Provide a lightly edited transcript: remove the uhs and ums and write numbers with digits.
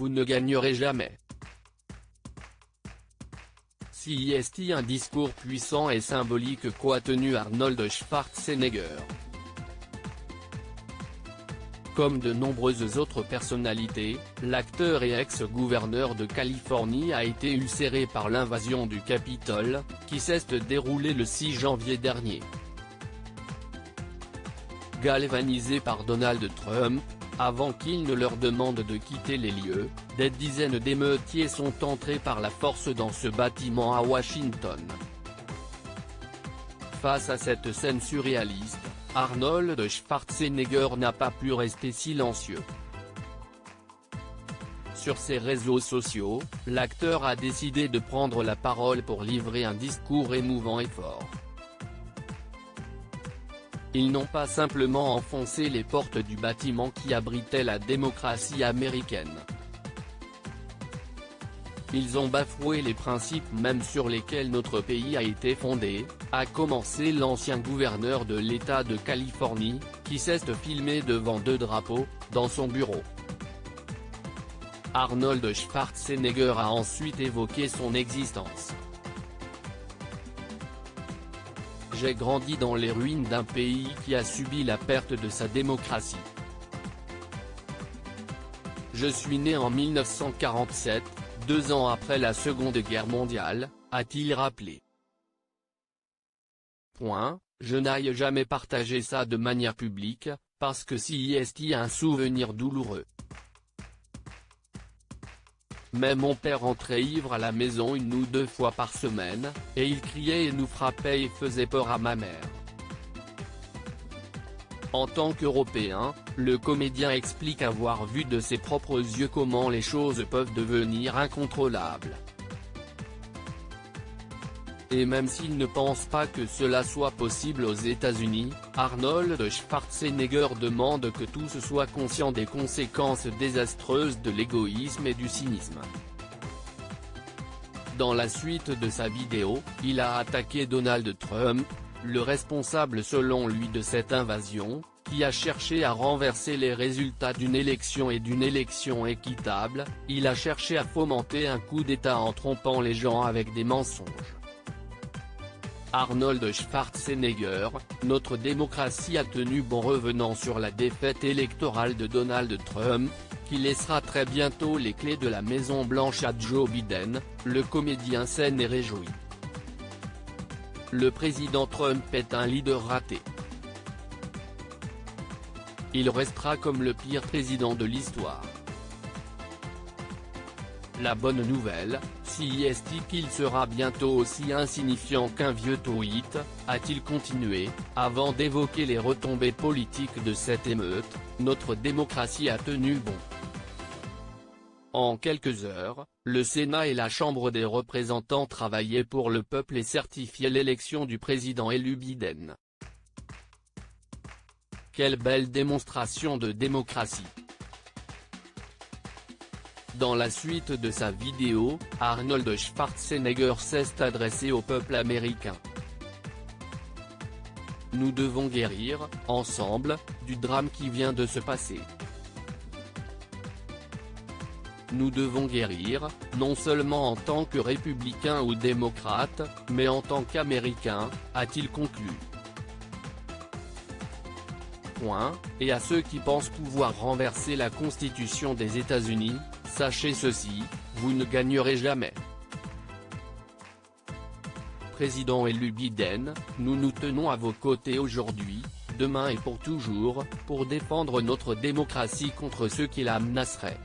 vous ne gagnerez jamais. CIST, un discours puissant et symbolique qu'a tenu Arnold Schwarzenegger. Comme de nombreuses autres personnalités, l'acteur et ex-gouverneur de Californie a été ulcéré par l'invasion du Capitole, qui s'est déroulée le 6 janvier dernier. Galvanisé par Donald Trump, avant qu'il ne leur demande de quitter les lieux, des dizaines d'émeutiers sont entrés par la force dans ce bâtiment à Washington. Face à cette scène surréaliste, Arnold Schwarzenegger n'a pas pu rester silencieux. Sur ses réseaux sociaux, l'acteur a décidé de prendre la parole pour livrer un discours émouvant et fort. Ils n'ont pas simplement enfoncé les portes du bâtiment qui abritait la démocratie américaine. Ils ont bafoué les principes mêmes sur lesquels notre pays a été fondé, à commencer l'ancien gouverneur de l'État de Californie, qui s'est filmé devant 2 drapeaux, dans son bureau. Arnold Schwarzenegger a ensuite évoqué son existence. J'ai grandi dans les ruines d'un pays qui a subi la perte de sa démocratie. Je suis né en 1947, 2 ans après la Seconde Guerre mondiale, a-t-il rappelé. Je n'aille jamais partager ça de manière publique, parce que CIST a un souvenir douloureux. Mais mon père rentrait ivre à la maison 1 ou 2 fois par semaine, et il criait et nous frappait et faisait peur à ma mère. En tant qu'Européen, le comédien explique avoir vu de ses propres yeux comment les choses peuvent devenir incontrôlables. Et même s'il ne pense pas que cela soit possible aux États-Unis, Arnold Schwarzenegger demande que tous soient conscients des conséquences désastreuses de l'égoïsme et du cynisme. Dans la suite de sa vidéo, il a attaqué Donald Trump, le responsable selon lui de cette invasion, qui a cherché à renverser les résultats d'une élection et d'une élection équitable. Il a cherché à fomenter un coup d'État en trompant les gens avec des mensonges. Arnold Schwarzenegger, notre démocratie a tenu bon revenant sur la défaite électorale de Donald Trump, qui laissera très bientôt les clés de la Maison Blanche à Joe Biden, le comédien s'en est réjoui. Le président Trump est un leader raté. Il restera comme le pire président de l'histoire. La bonne nouvelle, CIST qu'il sera bientôt aussi insignifiant qu'un vieux tweet, a-t-il continué, avant d'évoquer les retombées politiques de cette émeute, notre démocratie a tenu bon. En quelques heures, le Sénat et la Chambre des représentants travaillaient pour le peuple et certifiaient l'élection du président élu Biden. Quelle belle démonstration de démocratie! Dans la suite de sa vidéo, Arnold Schwarzenegger s'est adressé au peuple américain. Nous devons guérir, ensemble, du drame qui vient de se passer. Nous devons guérir, non seulement en tant que républicains ou démocrates, mais en tant qu'Américains, a-t-il conclu. Et à ceux qui pensent pouvoir renverser la Constitution des États-Unis, sachez ceci, vous ne gagnerez jamais. Président élu Biden, nous nous tenons à vos côtés aujourd'hui, demain et pour toujours, pour défendre notre démocratie contre ceux qui la menaceraient.